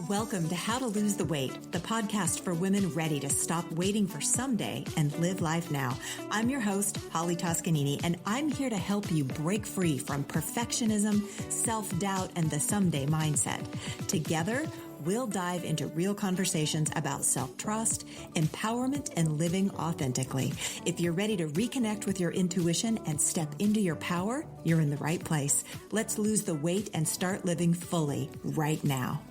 Welcome to How to Lose the Weight, the podcast for women ready to stop waiting for someday and live life now. I'm your host, Holly Toscanini, and I'm here to help you break free from perfectionism, self-doubt, and the someday mindset. Together, we'll dive into real conversations about self-trust, empowerment, and living authentically. If you're ready to reconnect with your intuition and step into your power, you're in the right place. Let's lose the weight and start living fully right now.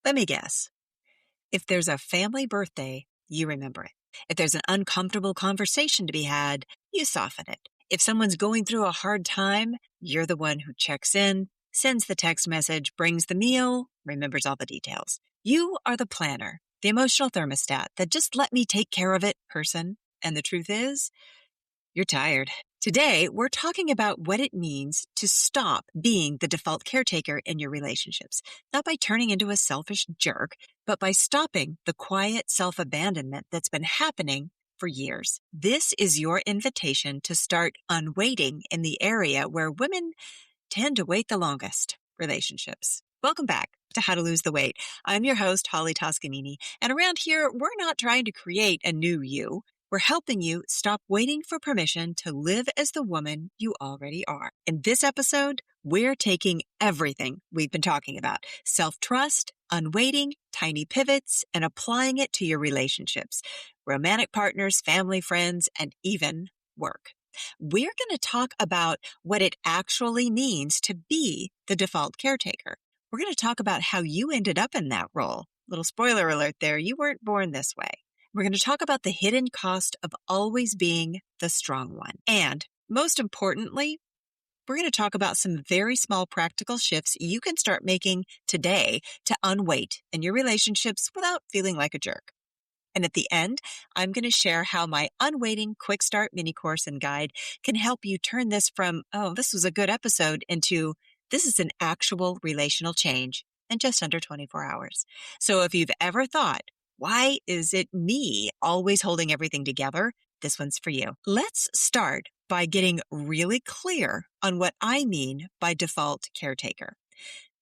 Let me guess. If there's a family birthday, you remember it. If there's an uncomfortable conversation to be had, you soften it. If someone's going through a hard time, you're the one who checks in, sends the text message, brings the meal, remembers all the details. You are the planner, the emotional thermostat that just let me take care of it person. And the truth is, you're tired. Today, we're talking about what it means to stop being the default caretaker in your relationships, not by turning into a selfish jerk, but by stopping the quiet self-abandonment that's been happening for years. This is your invitation to start unweighting in the area where women tend to wait the longest, relationships. Welcome back to How to Lose the Weight. I'm your host, Holly Toscanini, and around here, we're not trying to create a new you. We're helping you stop waiting for permission to live as the woman you already are. In this episode, we're taking everything we've been talking about, self-trust, unweighting, tiny pivots, and applying it to your relationships, romantic partners, family, friends, and even work. We're going to talk about what it actually means to be the default caretaker. We're going to talk about how you ended up in that role. Little spoiler alert there, you weren't born this way. We're going to talk about the hidden cost of always being the strong one. And most importantly, we're going to talk about some very small practical shifts you can start making today to unweight in your relationships without feeling like a jerk. And at the end, I'm going to share how my Unweighting Quick Start mini course and guide can help you turn this from, oh, this was a good episode, into this is an actual relational change in just under 24 hours. So if you've ever thought, why is it me always holding everything together? This one's for you. Let's start by getting really clear on what I mean by default caretaker.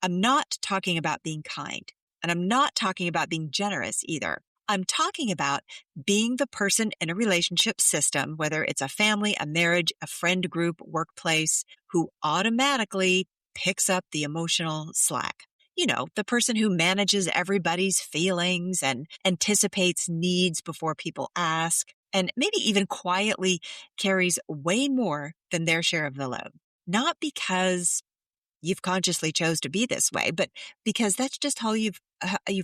I'm not talking about being kind, and I'm not talking about being generous either. I'm talking about being the person in a relationship system, whether it's a family, a marriage, a friend group, workplace, who automatically picks up the emotional slack. You know, the person who manages everybody's feelings and anticipates needs before people ask, and maybe even quietly carries way more than their share of the load. Not because you've consciously chose to be this way, but because that's just how you've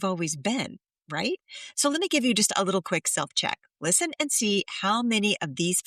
always been, right? So let me give you just a little quick self-check. Listen and see how many of these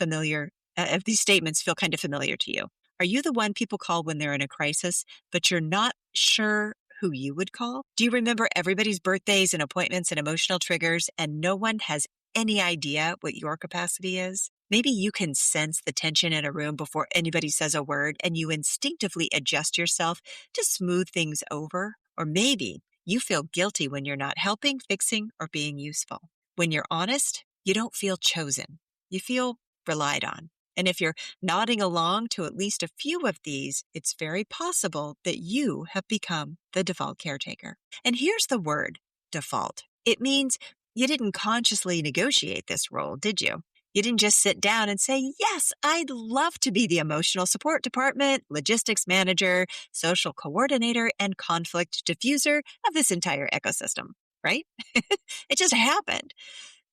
statements feel kind of familiar to you. Are you the one people call when they're in a crisis, but you're not sure who you would call? Do you remember everybody's birthdays and appointments and emotional triggers, and no one has any idea what your capacity is? Maybe you can sense the tension in a room before anybody says a word, and you instinctively adjust yourself to smooth things over. Or maybe you feel guilty when you're not helping, fixing, or being useful. When you're honest, you don't feel chosen. You feel relied on. And if you're nodding along to at least a few of these, it's very possible that you have become the default caretaker. And here's the word, default. It means you didn't consciously negotiate this role, did you? You didn't just sit down and say, yes, I'd love to be the emotional support department, logistics manager, social coordinator, and conflict diffuser of this entire ecosystem, right? It just happened.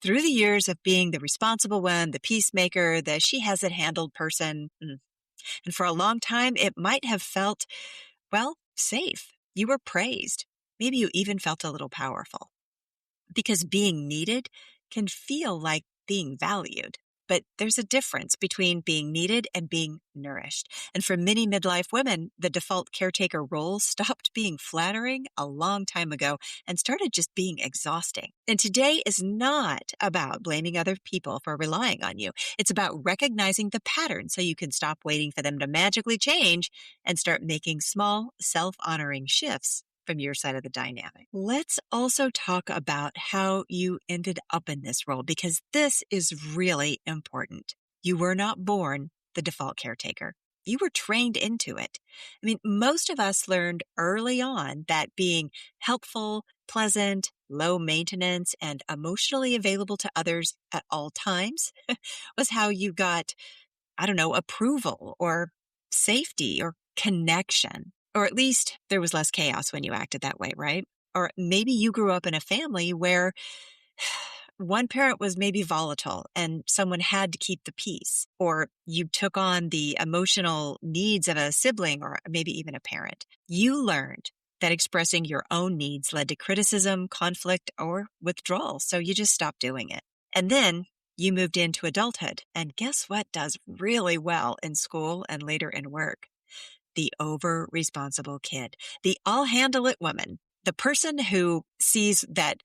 Through the years of being the responsible one, the peacemaker, the she has it handled person. And for a long time, it might have felt, well, safe. You were praised. Maybe you even felt a little powerful. Because being needed can feel like being valued. But there's a difference between being needed and being nourished. And for many midlife women, the default caretaker role stopped being flattering a long time ago and started just being exhausting. And today is not about blaming other people for relying on you. It's about recognizing the pattern so you can stop waiting for them to magically change and start making small, self-honoring shifts from your side of the dynamic. Let's also talk about how you ended up in this role, because this is really important. You were not born the default caretaker. You were trained into it. I mean, most of us learned early on that being helpful, pleasant, low maintenance, and emotionally available to others at all times was how you got, approval or safety or connection. Or at least there was less chaos when you acted that way, right? Or maybe you grew up in a family where one parent was maybe volatile and someone had to keep the peace. Or you took on the emotional needs of a sibling or maybe even a parent. You learned that expressing your own needs led to criticism, conflict, or withdrawal. So you just stopped doing it. And then you moved into adulthood. And guess what does really well in school and later in work? The over-responsible kid, the I'll-handle-it woman, the person who sees that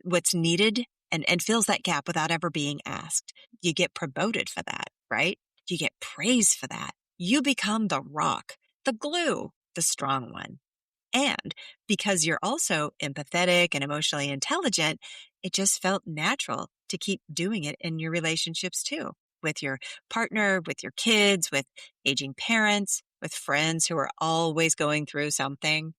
what's needed and fills that gap without ever being asked. You get promoted for that, right? You get praised for that. You become the rock, the glue, the strong one. And because you're also empathetic and emotionally intelligent, it just felt natural to keep doing it in your relationships too, with your partner, with your kids, with aging parents, with friends who are always going through something.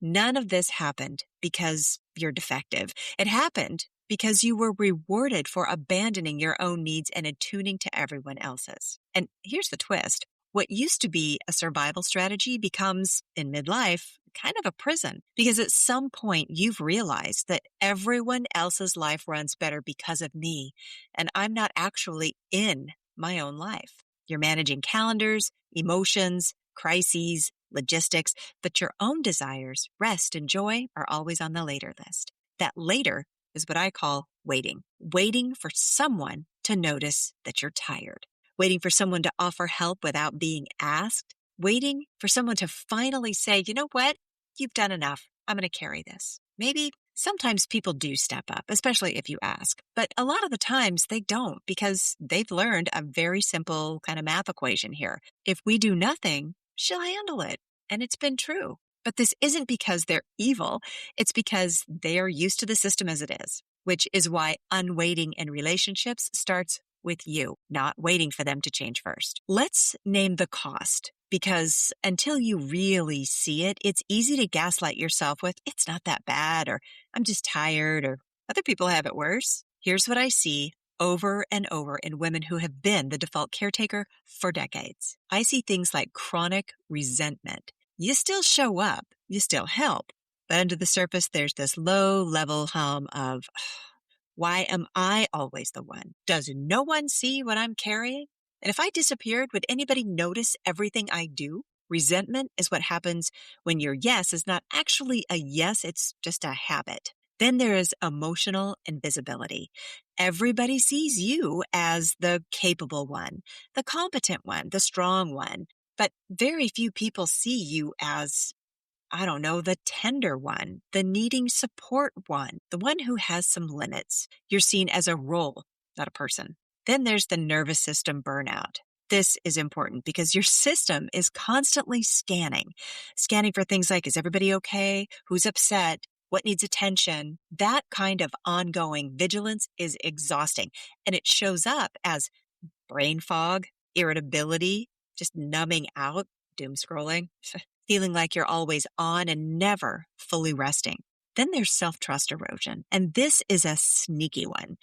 None of this happened because you're defective. It happened because you were rewarded for abandoning your own needs and attuning to everyone else's. And here's the twist. What used to be a survival strategy becomes, in midlife, kind of a prison. Because at some point, you've realized that everyone else's life runs better because of me, and I'm not actually in my own life. You're managing calendars, emotions, crises, logistics, but your own desires, rest, and joy are always on the later list. That later is what I call waiting. Waiting for someone to notice that you're tired. Waiting for someone to offer help without being asked. Waiting for someone to finally say, you know what? You've done enough. I'm going to carry this. Maybe sometimes people do step up, especially if you ask. But a lot of the times they don't, because they've learned a very simple kind of math equation here. If we do nothing, she'll handle it. And it's been true. But this isn't because they're evil. It's because they are used to the system as it is, which is why unwaiting in relationships starts with you, not waiting for them to change first. Let's name the cost, because until you really see it, it's easy to gaslight yourself with, it's not that bad, or I'm just tired, or other people have it worse. Here's what I see over and over in women who have been the default caretaker for decades. I see things like chronic resentment. You still show up, you still help, but under the surface, there's this low-level hum of, why am I always the one? Does no one see what I'm carrying? And if I disappeared, would anybody notice everything I do? Resentment is what happens when your yes is not actually a yes, it's just a habit. Then there is emotional invisibility. Everybody sees you as the capable one, the competent one, the strong one, but very few people see you as, the tender one, the needing support one, the one who has some limits. You're seen as a role, not a person. Then there's the nervous system burnout. This is important because your system is constantly scanning for things like, is everybody okay? Who's upset? What needs attention? That kind of ongoing vigilance is exhausting, and it shows up as brain fog, irritability, just numbing out, doom scrolling, feeling like you're always on and never fully resting. Then there's self-trust erosion, and this is a sneaky one.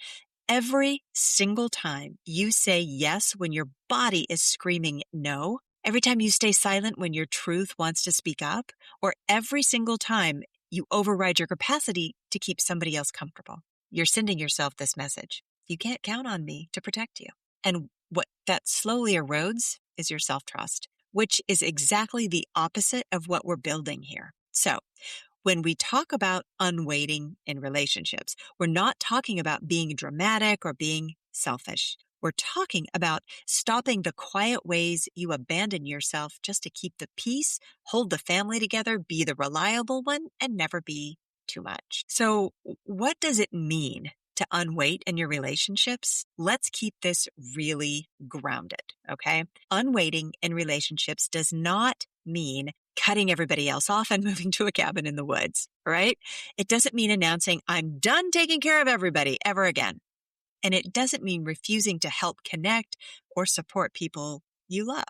Every single time you say yes when your body is screaming no, every time you stay silent when your truth wants to speak up, or every single time you override your capacity to keep somebody else comfortable, you're sending yourself this message. You can't count on me to protect you. And what that slowly erodes is your self-trust, which is exactly the opposite of what we're building here. So when we talk about unweighting in relationships, we're not talking about being dramatic or being selfish. We're talking about stopping the quiet ways you abandon yourself just to keep the peace, hold the family together, be the reliable one, and never be too much. So what does it mean to unweight in your relationships? Let's keep this really grounded, okay? Unweighting in relationships does not mean cutting everybody else off and moving to a cabin in the woods, right? It doesn't mean announcing, I'm done taking care of everybody ever again. And it doesn't mean refusing to help connect or support people you love.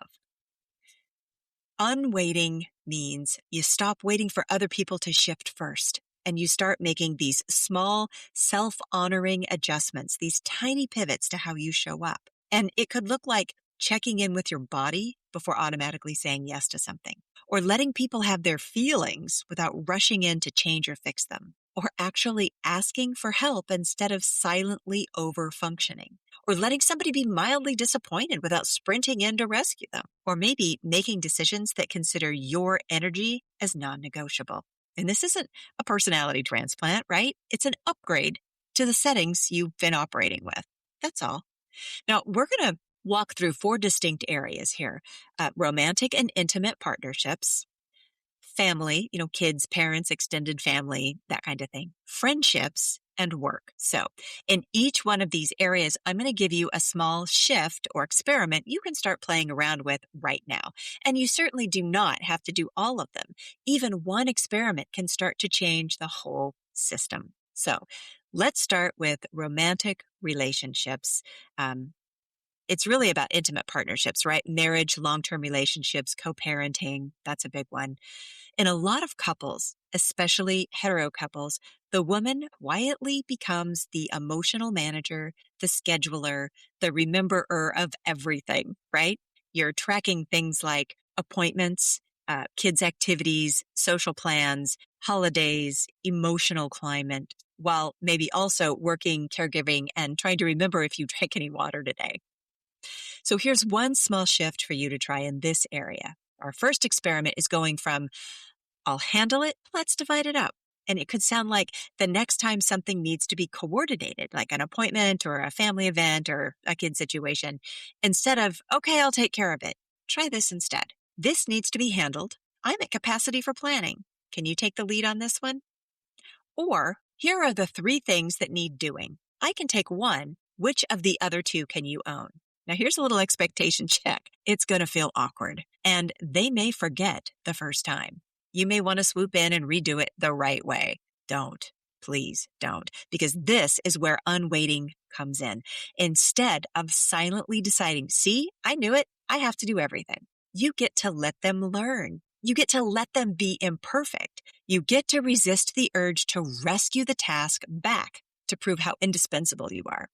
Unweighting means you stop waiting for other people to shift first, and you start making these small, self-honoring adjustments, these tiny pivots to how you show up. And it could look like checking in with your body before automatically saying yes to something, or letting people have their feelings without rushing in to change or fix them, or actually asking for help instead of silently over-functioning, or letting somebody be mildly disappointed without sprinting in to rescue them, or maybe making decisions that consider your energy as non-negotiable. And this isn't a personality transplant, right? It's an upgrade to the settings you've been operating with. That's all. Now, we're going to walk through 4 distinct areas here. Romantic and intimate partnerships, family, kids, parents, extended family, that kind of thing, friendships, and work. So in each one of these areas, I'm going to give you a small shift or experiment you can start playing around with right now. And you certainly do not have to do all of them. Even one experiment can start to change the whole system. So let's start with romantic relationships. It's really about intimate partnerships, right? Marriage, long-term relationships, co-parenting, that's a big one. In a lot of couples, especially hetero couples, the woman quietly becomes the emotional manager, the scheduler, the rememberer of everything, right? You're tracking things like appointments, kids' activities, social plans, holidays, emotional climate, while maybe also working, caregiving, and trying to remember if you drank any water today. So here's one small shift for you to try in this area. Our first experiment is going from, I'll handle it, let's divide it up. And it could sound like the next time something needs to be coordinated, like an appointment or a family event or a kid situation, instead of, okay, I'll take care of it. Try this instead. This needs to be handled. I'm at capacity for planning. Can you take the lead on this one? Or here are the 3 things that need doing. I can take one. Which of the other 2 can you own? Now here's a little expectation check. It's going to feel awkward, and they may forget the first time. You may want to swoop in and redo it the right way. Don't. Please don't. Because this is where unweighting comes in. Instead of silently deciding, see, I knew it, I have to do everything. You get to let them learn. You get to let them be imperfect. You get to resist the urge to rescue the task back to prove how indispensable you are.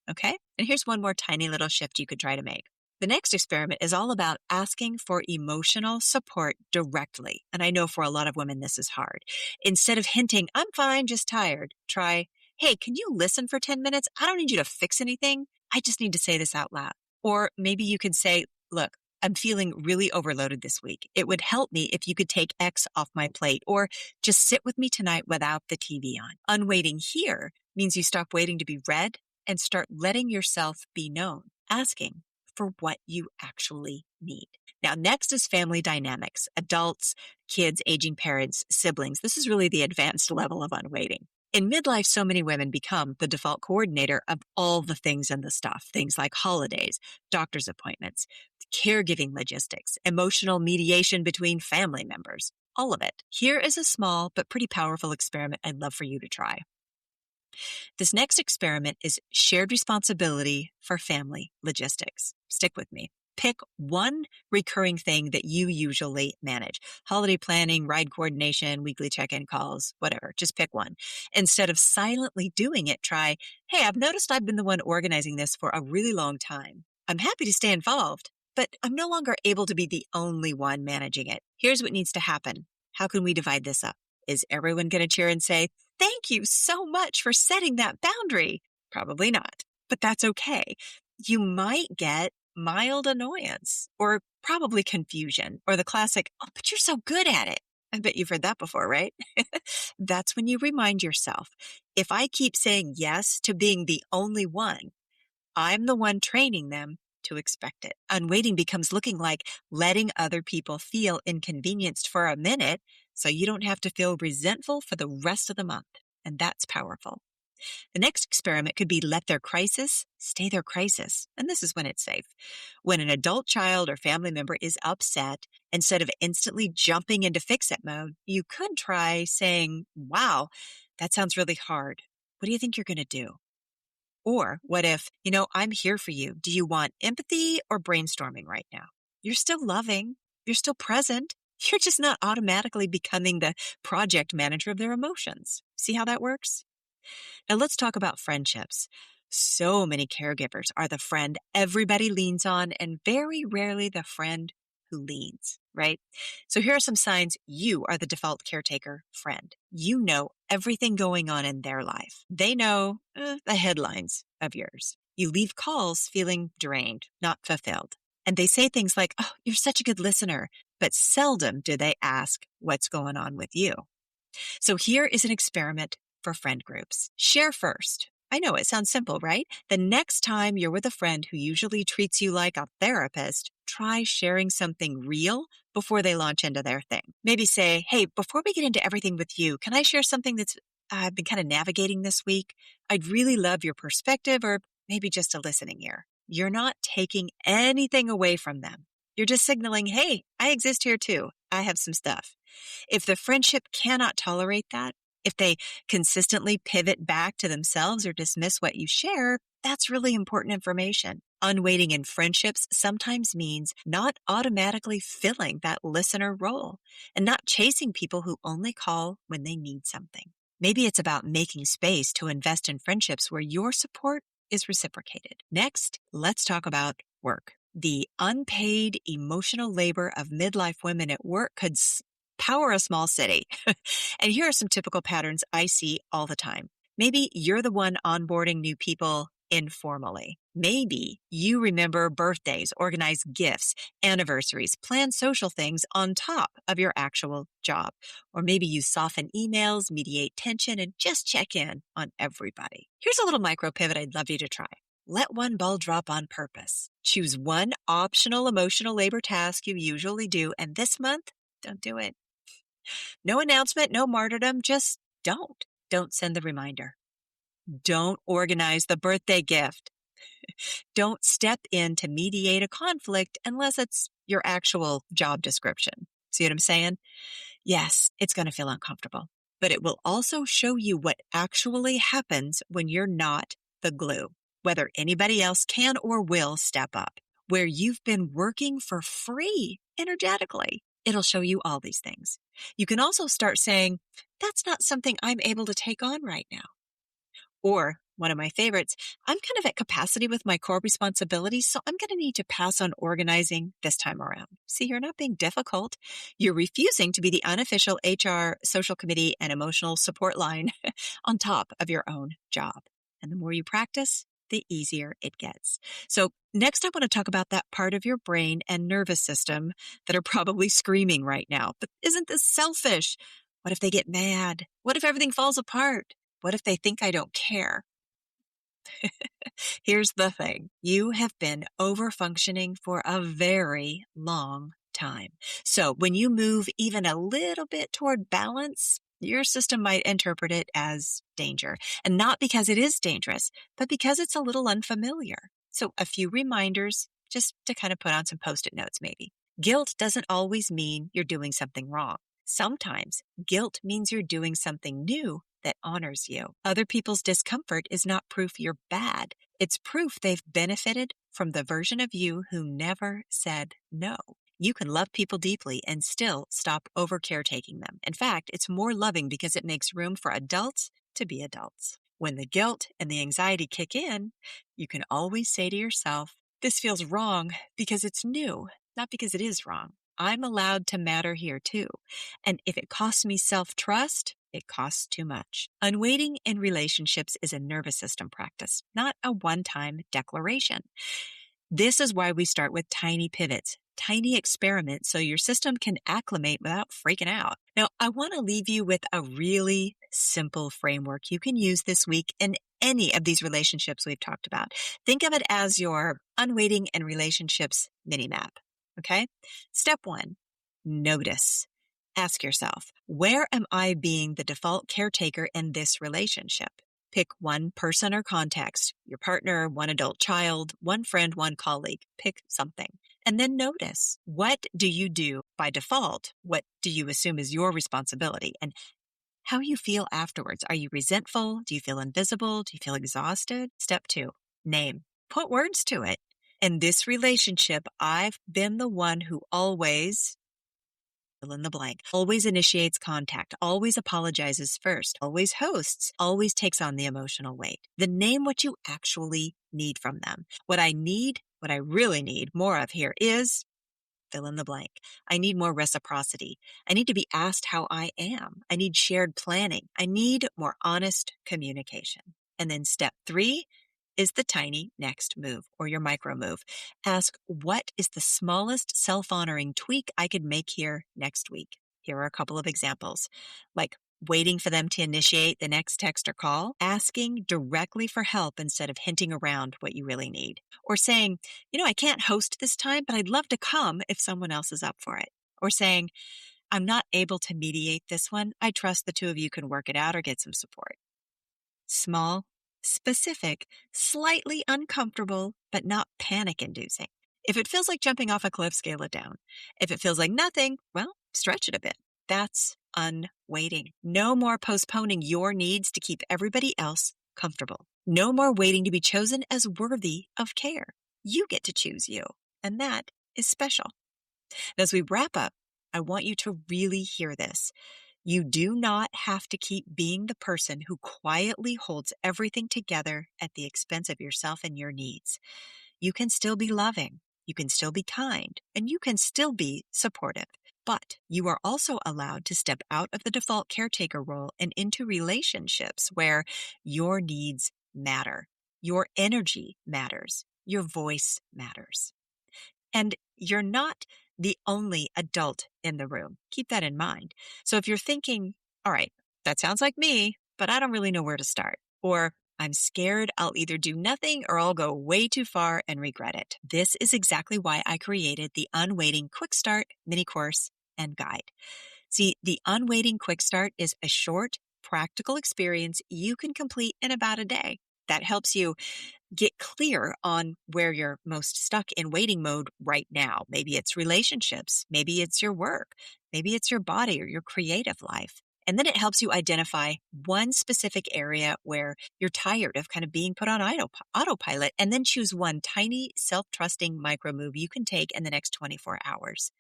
Okay? And here's one more tiny little shift you could try to make. The next experiment is all about asking for emotional support directly. And I know for a lot of women, this is hard. Instead of hinting, I'm fine, just tired, try, hey, can you listen for 10 minutes? I don't need you to fix anything. I just need to say this out loud. Or maybe you could say, look, I'm feeling really overloaded this week. It would help me if you could take X off my plate, or just sit with me tonight without the TV on. Unweighting here means you stop waiting to be read and start letting yourself be known, asking for what you actually need. Now, next is family dynamics, adults, kids, aging parents, siblings. This is really the advanced level of unweighting. In midlife, so many women become the default coordinator of all the things and the stuff, things like holidays, doctor's appointments, caregiving logistics, emotional mediation between family members, all of it. Here is a small but pretty powerful experiment I'd love for you to try. This next experiment is shared responsibility for family logistics. Stick with me. Pick one recurring thing that you usually manage. Holiday planning, ride coordination, weekly check-in calls, whatever. Just pick one. Instead of silently doing it, try, hey, I've noticed I've been the one organizing this for a really long time. I'm happy to stay involved, but I'm no longer able to be the only one managing it. Here's what needs to happen. How can we divide this up? Is everyone going to cheer and say, thank you so much for setting that boundary? Probably not, but that's okay. You might get mild annoyance or probably confusion or the classic, oh, but you're so good at it. I bet you've heard that before, right? That's when you remind yourself, if I keep saying yes to being the only one, I'm the one training them to expect it. Unwaiting becomes looking like letting other people feel inconvenienced for a minute so you don't have to feel resentful for the rest of the month. And that's powerful. The next experiment could be let their crisis stay their crisis. And this is when it's safe. When an adult child or family member is upset, instead of instantly jumping into fix-it mode, you could try saying, wow, that sounds really hard. What do you think you're going to do? Or what if, I'm here for you. Do you want empathy or brainstorming right now? You're still loving. You're still present. You're just not automatically becoming the project manager of their emotions. See how that works? Now let's talk about friendships. So many caregivers are the friend everybody leans on and very rarely the friend who leans, right? So here are some signs you are the default caretaker friend. You know everything going on in their life. They know the headlines of yours. You leave calls feeling drained, not fulfilled. And they say things like, oh, you're such a good listener, but seldom do they ask what's going on with you. So here is an experiment for friend groups. Share first. I know it sounds simple, right? The next time you're with a friend who usually treats you like a therapist, try sharing something real before they launch into their thing. Maybe say, hey, before we get into everything with you, can I share something that's I've been kind of navigating this week? I'd really love your perspective or maybe just a listening ear. You're not taking anything away from them. You're just signaling, hey, I exist here too. I have some stuff. If the friendship cannot tolerate that, if they consistently pivot back to themselves or dismiss what you share, that's really important information. Unwaiting in friendships sometimes means not automatically filling that listener role and not chasing people who only call when they need something. Maybe it's about making space to invest in friendships where your support is reciprocated. Next, let's talk about work. The unpaid emotional labor of midlife women at work could power a small city. And here are some typical patterns I see all the time. Maybe you're the one onboarding new people informally. Maybe you remember birthdays, organize gifts, anniversaries, plan social things on top of your actual job. Or maybe you soften emails, mediate tension, and just check in on everybody. Here's a little micro pivot I'd love you to try. Let one ball drop on purpose. Choose one optional emotional labor task you usually do, and this month, don't do it. No announcement, no martyrdom, just don't. Don't send the reminder. Don't organize the birthday gift. Don't step in to mediate a conflict unless it's your actual job description. See what I'm saying? Yes, it's going to feel uncomfortable, but it will also show you what actually happens when you're not the glue, whether anybody else can or will step up. Where you've been working for free energetically, it'll show you all these things. You can also start saying, that's not something I'm able to take on right now. Or one of my favorites, I'm kind of at capacity with my core responsibilities, so I'm going to need to pass on organizing this time around. See, you're not being difficult. You're refusing to be the unofficial HR, social committee, and emotional support line on top of your own job. And the more you practice, the easier it gets. So next, I want to talk about that part of your brain and nervous system that are probably screaming right now. But isn't this selfish? What if they get mad? What if everything falls apart? What if they think I don't care? Here's the thing. You have been over-functioning for a very long time. So when you move even a little bit toward balance, your system might interpret it as danger. And not because it is dangerous, but because it's a little unfamiliar. So a few reminders just to kind of put on some Post-it notes maybe. Guilt doesn't always mean you're doing something wrong. Sometimes guilt means you're doing something new that honors you. Other people's discomfort is not proof you're bad. It's proof they've benefited from the version of you who never said no. You can love people deeply and still stop over caretaking them. In fact, it's more loving because it makes room for adults to be adults. When the guilt and the anxiety kick in, you can always say to yourself, this feels wrong because it's new, not because it is wrong. I'm allowed to matter here too. And if it costs me self-trust, it costs too much. Unwaiting in relationships is a nervous system practice, not a one-time declaration. This is why we start with tiny pivots, tiny experiment so your system can acclimate without freaking out. Now, I want to leave you with a really simple framework you can use this week in any of these relationships we've talked about. Think of it as your unweighting and relationships mini map. Okay? Step 1, notice. Ask yourself, where am I being the default caretaker in this relationship? Pick one person or context, your partner, one adult child, one friend, one colleague. Pick something. And then notice, what do you do by default? What do you assume is your responsibility? And how you feel afterwards. Are you resentful? Do you feel invisible? Do you feel exhausted? Step 2, name. Put words to it. In this relationship, I've been the one who always fill in the blank, always initiates contact, always apologizes first, always hosts, always takes on the emotional weight. Then name what you actually need from them. What I really need more of here is fill in the blank. I need more reciprocity. I need to be asked how I am. I need shared planning. I need more honest communication. And then step 3 is the tiny next move or your micro move. Ask, what is the smallest self-honoring tweak I could make here next week? Here are a couple of examples, like waiting for them to initiate the next text or call, asking directly for help instead of hinting around what you really need, or saying, I can't host this time, but I'd love to come if someone else is up for it, or saying, I'm not able to mediate this one. I trust the two of you can work it out or get some support. Small, specific, slightly uncomfortable, but not panic-inducing. If it feels like jumping off a cliff, scale it down. If it feels like nothing, well, stretch it a bit. That's unweighting. No more postponing your needs to keep everybody else comfortable. No more waiting to be chosen as worthy of care. You get to choose you, and that is special. And as we wrap up, I want you to really hear this. You do not have to keep being the person who quietly holds everything together at the expense of yourself and your needs. You can still be loving, you can still be kind, and you can still be supportive. But you are also allowed to step out of the default caretaker role and into relationships where your needs matter, your energy matters, your voice matters. And you're not the only adult in the room. Keep that in mind. So if you're thinking, all right, that sounds like me, but I don't really know where to start, or I'm scared I'll either do nothing or I'll go way too far and regret it. This is exactly why I created the Unweighting Quick Start mini course and guide. See, the Unweighting Quick Start is a short, practical experience you can complete in about a day. That helps you get clear on where you're most stuck in waiting mode right now. Maybe it's relationships, maybe it's your work, maybe it's your body or your creative life. And then it helps you identify one specific area where you're tired of kind of being put on autopilot, and then choose one tiny self-trusting micro move you can take in the next 24 hours.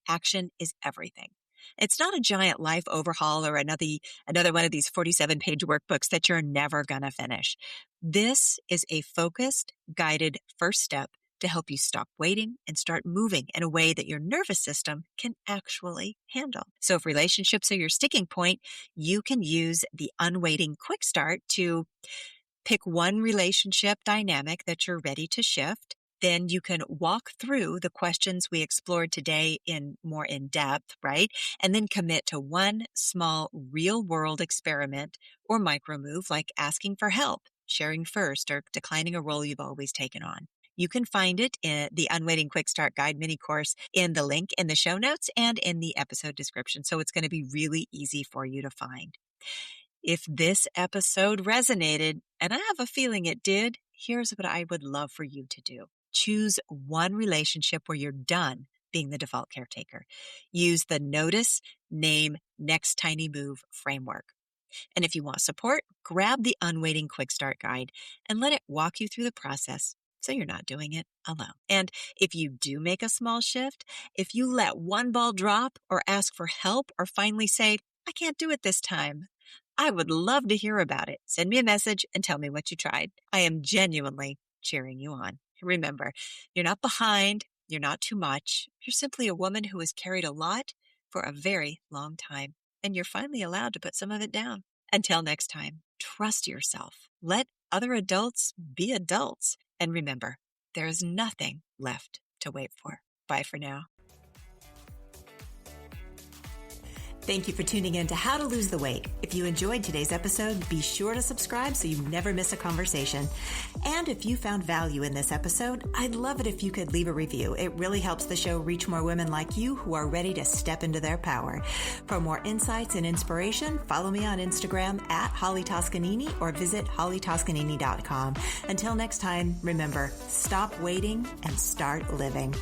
Action is everything. It's not a giant life overhaul or another one of these 47-page workbooks that you're never going to finish. This is a focused, guided first step to help you stop waiting and start moving in a way that your nervous system can actually handle. So if relationships are your sticking point, you can use the Unweighting Quick Start to pick one relationship dynamic that you're ready to shift. Then you can walk through the questions we explored today more in depth, right? And then commit to one small real world experiment or micro move, like asking for help, sharing first, or declining a role you've always taken on. You can find it in the Unweighting Quick Start Guide mini course in the link in the show notes and in the episode description. So it's going to be really easy for you to find. If this episode resonated, and I have a feeling it did, here's what I would love for you to do. Choose one relationship where you're done being the default caretaker. Use the notice, name, next tiny move framework. And if you want support, grab the Unweighting Quick Start Guide and let it walk you through the process so you're not doing it alone. And if you do make a small shift, if you let one ball drop or ask for help or finally say, I can't do it this time, I would love to hear about it. Send me a message and tell me what you tried. I am genuinely cheering you on. Remember, you're not behind, you're not too much. You're simply a woman who has carried a lot for a very long time, and you're finally allowed to put some of it down. Until next time, trust yourself. Let other adults be adults. And remember, there is nothing left to wait for. Bye for now. Thank you for tuning in to How to Lose the Weight. If you enjoyed today's episode, be sure to subscribe so you never miss a conversation. And if you found value in this episode, I'd love it if you could leave a review. It really helps the show reach more women like you who are ready to step into their power. For more insights and inspiration, follow me on Instagram at Holly Toscanini or visit hollytoscanini.com. Until next time, remember, stop waiting and start living.